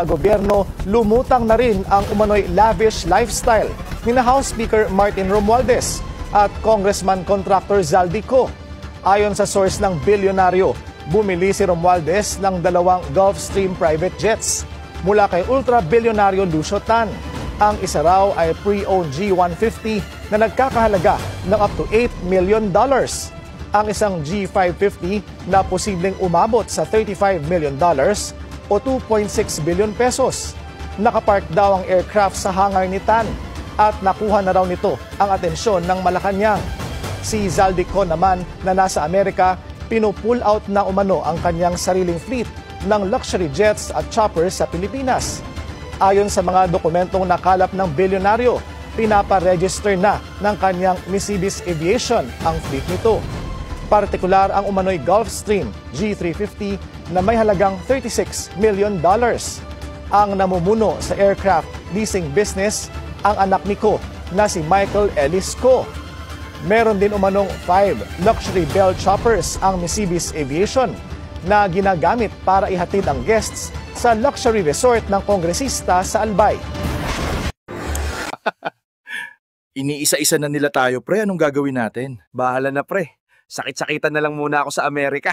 gobyerno, lumutang na rin ang umano'y lavish lifestyle ni na House Speaker Martin Romualdez at Congressman Contractor Zaldico. Ayon sa source ng bilyonaryo, bumili si Romualdez ng 2 Gulfstream private jets mula kay ultra-bilyonaryo Lucio Tan. Ang isa raw ay pre-owned G150 na nagkakahalaga ng up to $8 million. Ang isang G550 na posibleng umabot sa $35 million o 2.6 billion pesos. Nakapark daw ang aircraft sa hangar ni Tan at nakuha na raw nito ang atensyon ng Malacanang. Si Zaldico naman na nasa Amerika, pinupull out na umano ang kanyang sariling fleet ng luxury jets at choppers sa Pilipinas. Ayon sa mga dokumentong nakalap ng bilyonaryo, pinapa-register na ng kanyang Misibis Aviation ang fleet nito. Partikular ang umano'y Gulfstream G350 na may halagang $36 million. Ang namumuno sa aircraft leasing business ang anak ni Ko na si Michael Ellis Ko. Meron din umanong 5 luxury Bell choppers ang Misibis Aviation na ginagamit para ihatid ang guests sa luxury resort ng kongresista sa Albay. Iniisa-isa na nila tayo, pre. Anong gagawin natin? Bahala na, pre. Sakit-sakitan na lang muna ako sa Amerika.